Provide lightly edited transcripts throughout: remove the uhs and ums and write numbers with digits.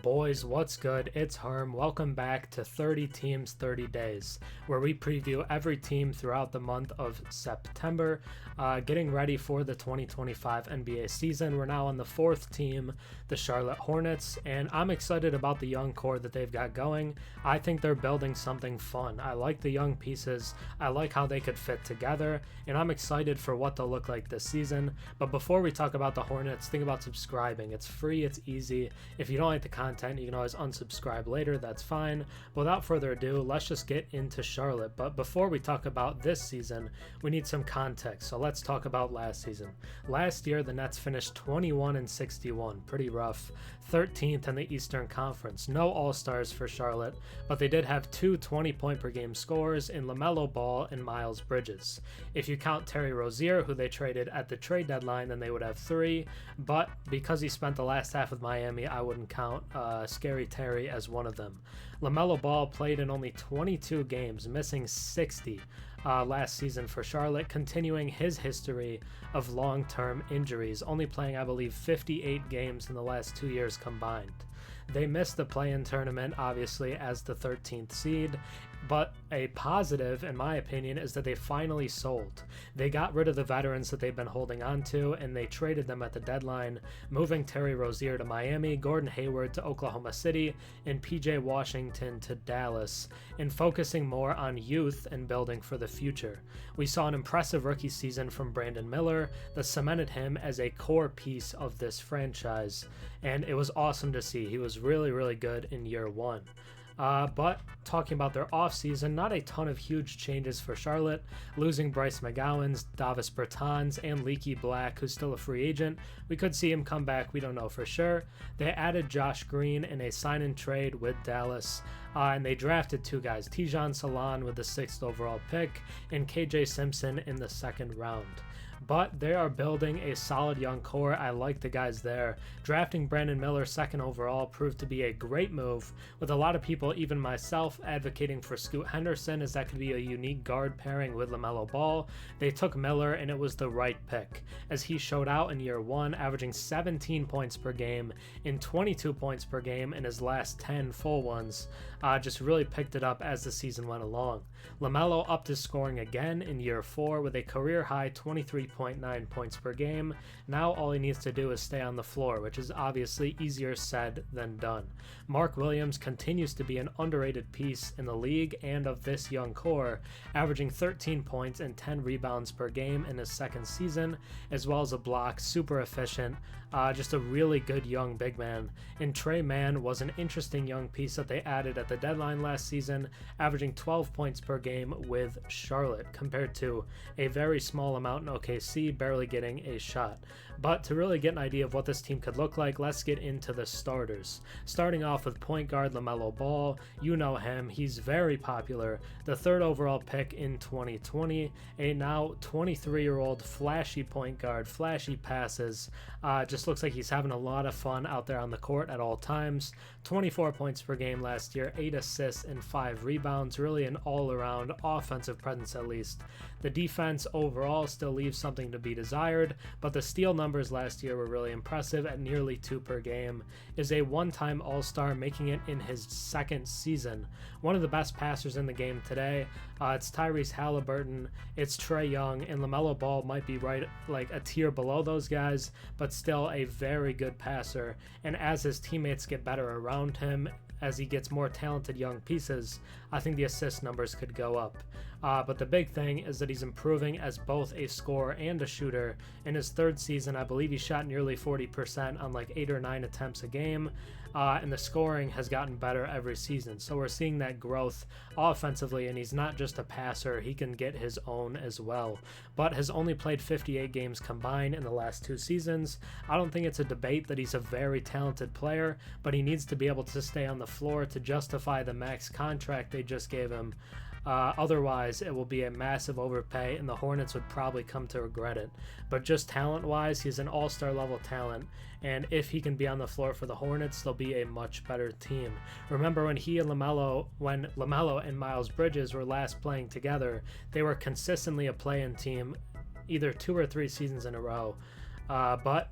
Boys, what's good? It's Herm. Welcome back to 30 Teams, 30 Days, where we preview every team throughout the month of September, getting ready for the 2025 NBA season. We're now on the fourth team, the Charlotte Hornets, and I'm excited about the young core that they've got going. I think they're building something fun. I like the young pieces. I like how they could fit together, and I'm excited for what they'll look like this season. But before we talk about the Hornets, think about subscribing. It's free, it's easy. If you don't like the content, you can always unsubscribe later, that's fine. Without further ado, let's just get into Charlotte. But before we talk about this season, we need some context. So let's talk about last season. Last year, the Nets finished 21-61, pretty rough, 13th in the Eastern Conference. No All-Stars for Charlotte, but they did have two 20-point per game scorers in LaMelo Ball and Miles Bridges. If you count Terry Rozier, who they traded at the trade deadline, then they would have three, but because he spent the last half with Miami, I wouldn't count Scary Terry as one of them. LaMelo Ball played in only 22 games, missing 60 last season for Charlotte, continuing his history of long-term injuries, only playing, I believe, 58 games in the last 2 years combined. They missed the play-in tournament, obviously, as the 13th seed, but a positive, in my opinion, is that they finally sold. They got rid of the veterans that they've been holding on to, and they traded them at the deadline, moving Terry Rozier to Miami, Gordon Hayward to Oklahoma City, and PJ Washington to Dallas, and focusing more on youth and building for the future. We saw an impressive rookie season from Brandon Miller that cemented him as a core piece of this franchise, and it was awesome to see. He was really, really good in year one. But talking about their offseason, not a ton of huge changes for Charlotte, losing Bryce McGowan's, Davis Bertans, and Leaky Black, who's still a free agent. We could see him come back, we don't know for sure. They added Josh Green in a sign-and trade with Dallas, and they drafted two guys, Tijan Salan with the 6th overall pick, and KJ Simpson in the 2nd round. But they are building a solid young core. I like the guys there. Drafting Brandon Miller 2nd overall proved to be a great move, with a lot of people, even myself, advocating for Scoot Henderson, as that could be a unique guard pairing with LaMelo Ball. They took Miller, and it was the right pick, as he showed out in year one, averaging 17 points per game and 22 points per game in his last 10 full ones. Just really picked it up as the season went along. LaMelo upped his scoring again in year 4 with a career-high 23.9 points per game. Now all he needs to do is stay on the floor, which is obviously easier said than done. Mark Williams continues to be an underrated piece in the league and of this young core, averaging 13 points and 10 rebounds per game in his 2nd season, as well as a block, super efficient, just a really good young big man. And Tre Mann was an interesting young piece that they added at the deadline last season, averaging 12 points per game with Charlotte, compared to a very small amount in OKC, barely getting a shot. But to really get an idea of what this team could look like, let's get into the starters. Starting off with point guard LaMelo Ball. You know him, he's very popular. The 3rd overall pick in 2020, a now 23-year-old flashy point guard, flashy passes, just looks like he's having a lot of fun out there on the court at all times. 24 points per game last year, 8 assists and 5 rebounds, really an all-around offensive presence at least. The defense overall still leaves something to be desired, but the steal numbers last year were really impressive at nearly 2 per game. Is a one-time All-Star, making it in his 2nd season. One of the best passers in the game today. It's Tyrese Halliburton, it's Trae Young, and LaMelo Ball might be right like a tier below those guys, but still a very good passer. And as his teammates get better around him, as he gets more talented young pieces, I think the assist numbers could go up. But the big thing is that he's improving as both a scorer and a shooter. In his 3rd season, I believe he shot nearly 40% on like 8 or 9 attempts a game, and the scoring has gotten better every season. So we're seeing that growth offensively, and he's not just a passer, he can get his own as well. But has only played 58 games combined in the last 2 seasons. I don't think it's a debate that he's a very talented player, but he needs to be able to stay on the floor to justify the max contract they just gave him. Otherwise, it will be a massive overpay, and the Hornets would probably come to regret it. But just talent-wise, he's an all-star level talent, and if he can be on the floor for the Hornets, they'll be a much better team. Remember when LaMelo and Miles Bridges were last playing together, they were consistently a play-in team, either 2 or 3 seasons in a row. But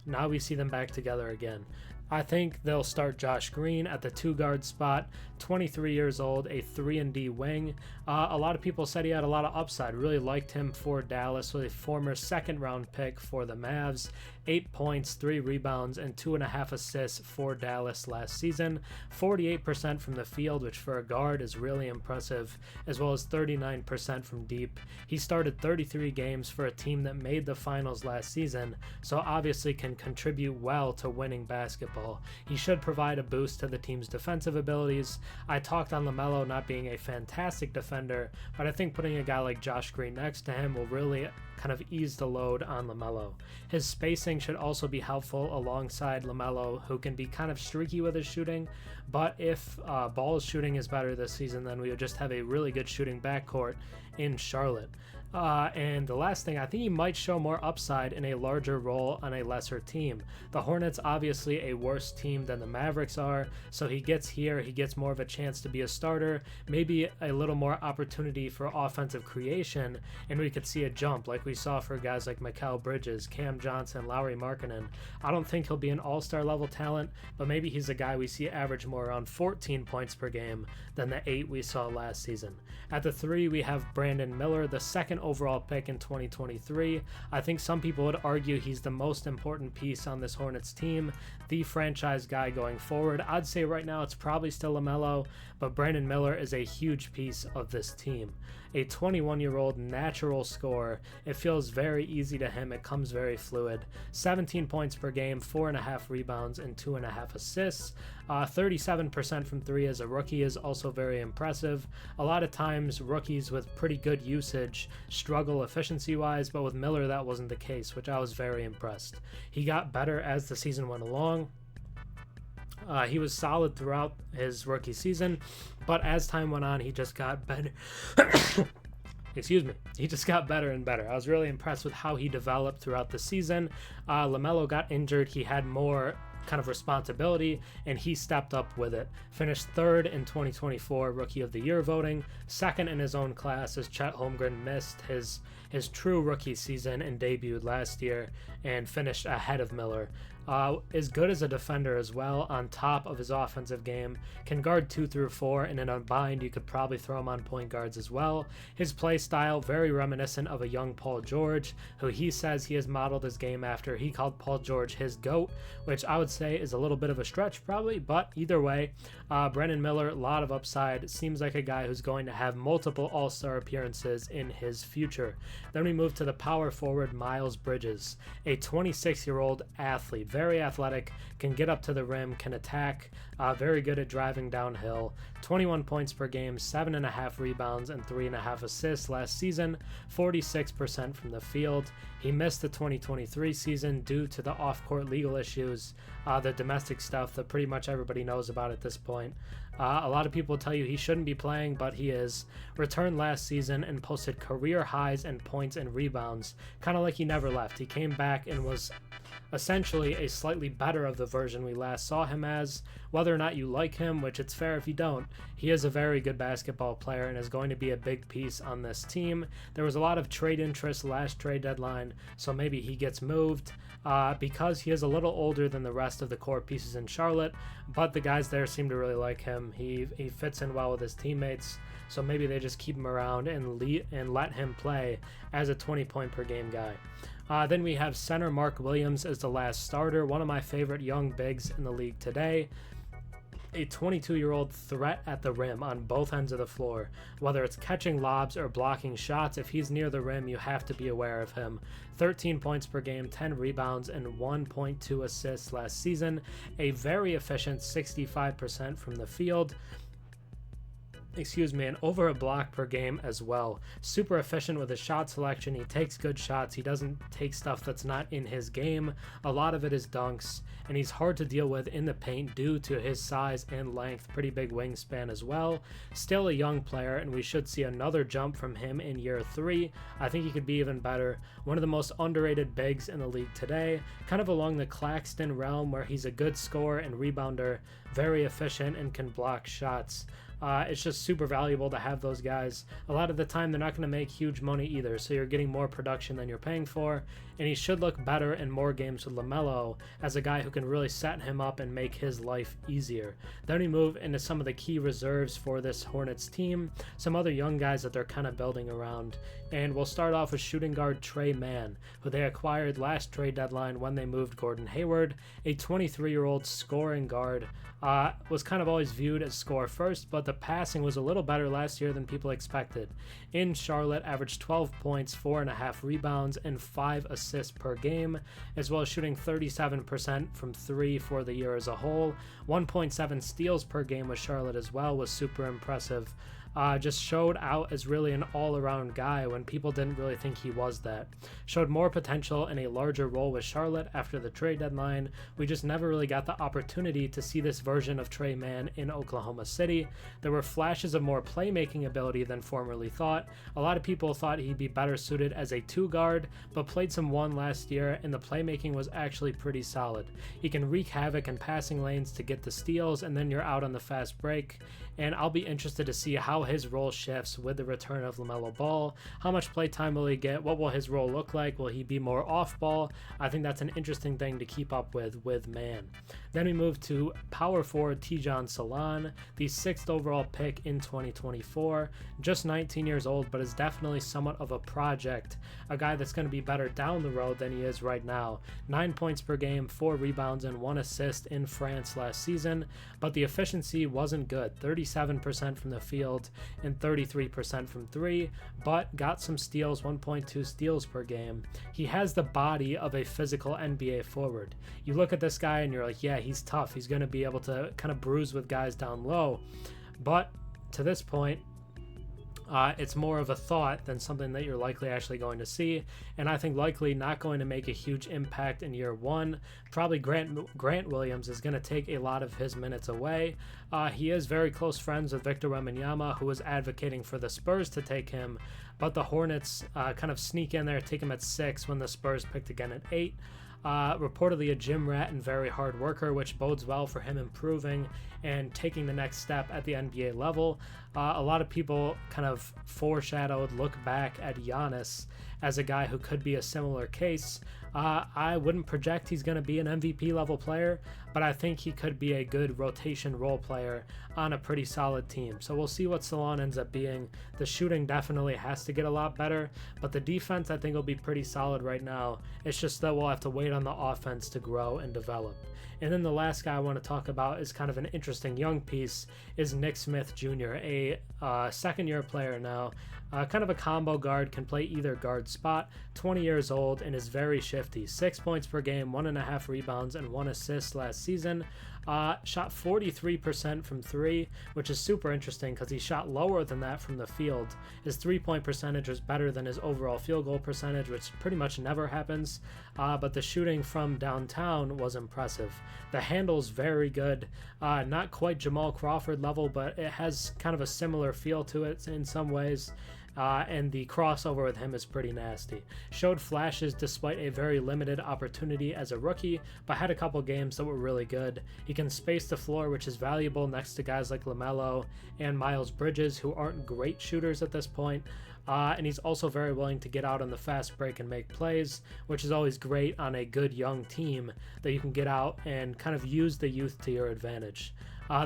now we see them back together again. I think they'll start Josh Green at the 2 guard spot, 23 years old, a 3-and-D wing. A lot of people said he had a lot of upside, really liked him for Dallas, with a former 2nd-round pick for the Mavs. 8 points, 3 rebounds, and 2.5 assists for Dallas last season. 48% from the field, which for a guard is really impressive, as well as 39% from deep. He started 33 games for a team that made the finals last season, so obviously can contribute well to winning basketball. He should provide a boost to the team's defensive abilities. I talked on LaMelo not being a fantastic defender, but I think putting a guy like Josh Green next to him will really kind of ease the load on LaMelo. His spacing should also be helpful alongside LaMelo, who can be kind of streaky with his shooting, but if Ball's shooting is better this season, then we would just have a really good shooting backcourt in Charlotte. And the last thing, I think he might show more upside in a larger role on a lesser team. The Hornets obviously a worse team than the Mavericks are, so he gets here, he gets more of a chance to be a starter, maybe a little more opportunity for offensive creation, and we could see a jump like we saw for guys like Mikal Bridges, Cam Johnson, Lauri Markkanen. I don't think he'll be an all-star level talent, but maybe he's a guy we see average more around 14 points per game than the 8 we saw last season. At the 3, we have Brandon Miller, the 2nd overall pick in 2023. I think some people would argue he's the most important piece on this Hornets team, the franchise guy going forward. I'd say right now it's probably still LaMelo, but Brandon Miller is a huge piece of this team. A 21-year-old natural scorer. It feels very easy to him. It comes very fluid. 17 points per game, 4.5 rebounds, and 2.5 assists. 37% from 3 as a rookie is also very impressive. A lot of times rookies with pretty good usage struggle efficiency-wise, but with Miller that wasn't the case, which I was very impressed. He got better as the season went along. He was solid throughout his rookie season, but as time went on, he just got better. Excuse me. He just got better and better. I was really impressed with how he developed throughout the season. LaMelo got injured. He had more kind of responsibility, and he stepped up with it. Finished 3rd in 2024 Rookie of the Year voting, 2nd in his own class as Chet Holmgren missed his true rookie season and debuted last year and finished ahead of Miller. Is good as a defender as well, on top of his offensive game. Can guard 2 through 4, and in a bind you could probably throw him on point guards as well. His play style very reminiscent of a young Paul George, who he says he has modeled his game after. He called Paul George his GOAT, which I would say is a little bit of a stretch probably, but either way, Brandon Miller, a lot of upside. Seems like a guy who's going to have multiple all-star appearances in his future. Then we move to the power forward Miles Bridges, a 26-year-old athlete, very athletic, can get up to the rim, can attack, very good at driving downhill. 21 points per game, 7.5 rebounds, and 3.5 assists last season, 46% from the field. He missed the 2023 season due to the off-court legal issues, the domestic stuff that pretty much everybody knows about at this point. A lot of people tell you he shouldn't be playing, but he is. Returned last season and posted career highs in points and rebounds, kind of like he never left. He came back and was essentially a slightly better of the version we last saw him as. Whether or not you like him, which it's fair if you don't, he is a very good basketball player and is going to be a big piece on this team. There was a lot of trade interest last trade deadline, so maybe he gets moved because he is a little older than the rest of the core pieces in Charlotte, but the guys there seem to really like him. He fits in well with his teammates, so maybe they just keep him around and let him play as a 20-point per game guy. Then we have center Mark Williams as the last starter, one of my favorite young bigs in the league today. A 22-year-old threat at the rim on both ends of the floor. Whether it's catching lobs or blocking shots, if he's near the rim, you have to be aware of him. 13 points per game, 10 rebounds, and 1.2 assists last season. A very efficient 65% from the field. And over a block per game as well. Super efficient with his shot selection. He takes good shots. He doesn't take stuff that's not in his game. A lot of it is dunks, and he's hard to deal with in the paint due to his size and length. Pretty big wingspan as well. Still a young player, and we should see another jump from him in year 3. I think he could be even better. One of the most underrated bigs in the league today, kind of along the Claxton realm where he's a good scorer and rebounder, very efficient, and can block shots. It's just super valuable to have those guys. A lot of the time, they're not going to make huge money either, so you're getting more production than you're paying for, and he should look better in more games with LaMelo as a guy who can really set him up and make his life easier. Then we move into some of the key reserves for this Hornets team, some other young guys that they're kind of building around, and we'll start off with shooting guard Tre Mann, who they acquired last trade deadline when they moved Gordon Hayward, a 23-year-old scoring guard. Was kind of always viewed as score first, but the passing was a little better last year than people expected. In Charlotte, averaged 12 points, 4.5 rebounds, and 5 assists per game, as well as shooting 37% from 3 for the year as a whole. 1.7 steals per game with Charlotte as well was super impressive. Just showed out as really an all-around guy when people didn't really think he was that. Showed more potential in a larger role with Charlotte after the trade deadline. We just never really got the opportunity to see this version of Tre Mann in Oklahoma City. There were flashes of more playmaking ability than formerly thought. A lot of people thought he'd be better suited as a 2-guard, but played some 1 last year, and the playmaking was actually pretty solid. He can wreak havoc in passing lanes to get the steals, and then you're out on the fast break. And I'll be interested to see how his role shifts with the return of LaMelo Ball. How much play time will he get? What will his role look like? Will he be more off ball? I think that's an interesting thing to keep up with Mann. Then we move to power forward Tre Mann, the 6th overall pick in 2024. Just 19 years old, but is definitely somewhat of a project. A guy that's going to be better down the road than he is right now. 9 points per game, 4 rebounds, and 1 assist in France last season, but the efficiency wasn't good. 37% from the field and 33% from 3, but got some steals, 1.2 steals per game. He has the body of a physical NBA forward. You look at this guy and you're like, yeah, he's tough. He's going to be able to kind of bruise with guys down low. But to this point, it's more of a thought than something that you're likely actually going to see, and I think likely not going to make a huge impact in year 1. Probably Grant Williams is going to take a lot of his minutes away. He is very close friends with Victor Wembanyama, who is advocating for the Spurs to take him, but the Hornets kind of sneak in there, take him at 6 when the Spurs picked again at 8. Reportedly a gym rat and very hard worker, which bodes well for him improving and taking the next step at the NBA level. A lot of people kind of look back at Giannis as a guy who could be a similar case. I wouldn't project he's going to be an MVP level player, but I think he could be a good rotation role player on a pretty solid team. So we'll see what Salon ends up being. The shooting definitely has to get a lot better, but the defense I think will be pretty solid right now. It's just that we'll have to wait on the offense to grow and develop. And then the last guy I want to talk about is kind of an interesting young piece, is Nick Smith Jr., a second-year player now. Kind of a combo guard, can play either guard spot, 20 years old, and is very shifty. 6 points per game, 1.5 rebounds, and 1 assist last season. Shot 43% from 3, which is super interesting because he shot lower than that from the field. His 3-point percentage was better than his overall field goal percentage, which pretty much never happens, but the shooting from downtown was impressive. The handle's very good, not quite Jamal Crawford level, but it has kind of a similar feel to it in some ways. And the crossover with him is pretty nasty. Showed flashes despite a very limited opportunity as a rookie, but had a couple games that were really good. He can space the floor, which is valuable next to guys like LaMelo and Miles Bridges, who aren't great shooters at this point. And he's also very willing to get out on the fast break and make plays, which is always great on a good young team that you can get out and kind of use the youth to your advantage.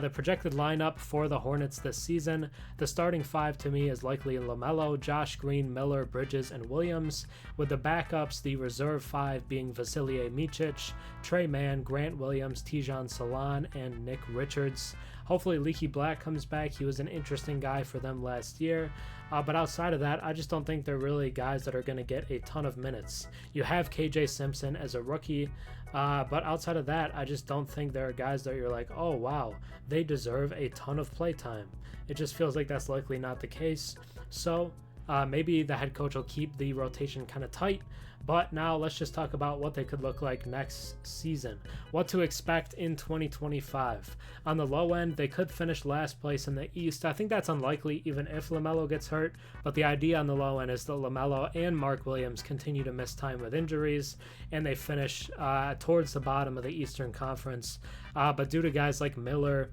The projected lineup for the Hornets this season, the starting 5 to me is likely LaMelo, Josh Green, Miller, Bridges, and Williams, with the backups, the reserve 5 being Vasilije Micic, Tre Mann, Grant Williams, Tre Mann, and Nick Richards. Hopefully Leaky Black comes back. He was an interesting guy for them last year. But outside of that, I just don't think they're really guys that are going to get a ton of minutes. You have KJ Simpson as a rookie, but outside of that, I just don't think there are guys that you're like, oh wow, they deserve a ton of play time. It just feels like that's likely not the case. So maybe the head coach will keep the rotation kind of tight. But now let's just talk about what they could look like next season. What to expect in 2025. On the low end, they could finish last place in the East. I think that's unlikely even if LaMelo gets hurt. But the idea on the low end is that LaMelo and Mark Williams continue to miss time with injuries, and they finish towards the bottom of the Eastern Conference. But due to guys like Miller,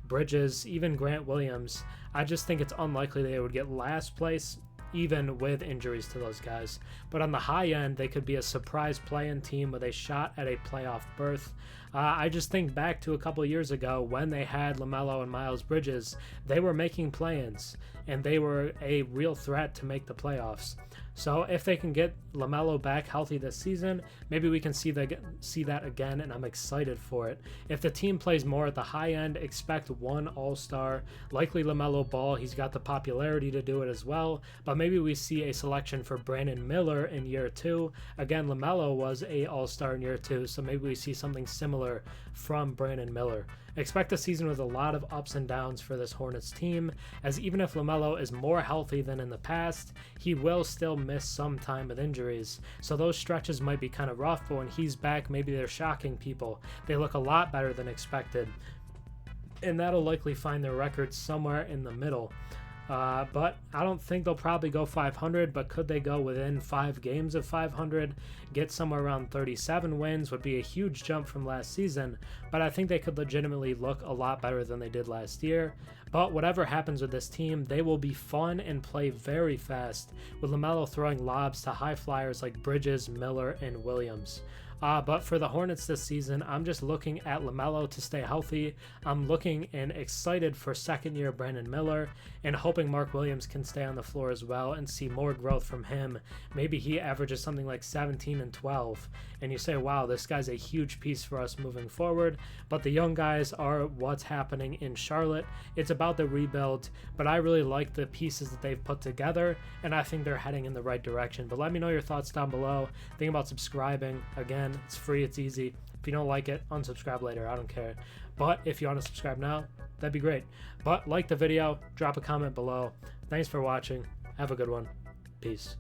Bridges, even Grant Williams, I just think it's unlikely they would get last place. even with injuries to those guys. But on the high end, they could be a surprise play-in team with a shot at a playoff berth. I just think back to a couple years ago when they had LaMelo and Miles Bridges. They were making play-ins, and they were a real threat to make the playoffs. So if they can get LaMelo back healthy this season, maybe we can see that again, and I'm excited for it. If the team plays more at the high end, expect one all-star, likely LaMelo Ball. He's got the popularity to do it as well, but maybe we see a selection for Brandon Miller in year 2. Again, LaMelo was a all-star in year 2, so maybe we see something similar from Brandon Miller. Expect a season with a lot of ups and downs for this Hornets team, as even if LaMelo is more healthy than in the past, he will still miss some time with injuries. So those stretches might be kind of rough, but when he's back, maybe they're shocking people. They look a lot better than expected, and that'll likely find their record somewhere in the middle. But I don't think they'll probably go 500, but could they go within 5 games of 500, get somewhere around 37 wins would be a huge jump from last season, but I think they could legitimately look a lot better than they did last year. But whatever happens with this team, they will be fun and play very fast, with LaMelo throwing lobs to high flyers like Bridges, Miller, and Williams. But for the Hornets this season, I'm just looking at LaMelo to stay healthy. I'm looking and excited for second-year Brandon Miller, and hoping Mark Williams can stay on the floor as well and see more growth from him. Maybe he averages something like 17 and 12, and you say, wow, this guy's a huge piece for us moving forward. But the young guys are what's happening in Charlotte. It's about the rebuild, but I really like the pieces that they've put together, and I think they're heading in the right direction. But let me know your thoughts down below. Think about subscribing. Again, it's free, it's easy. If you don't like it, unsubscribe later, I don't care. But if you want to subscribe now, that'd be great. But like the video, drop a comment below. Thanks for watching. Have a good one. Peace.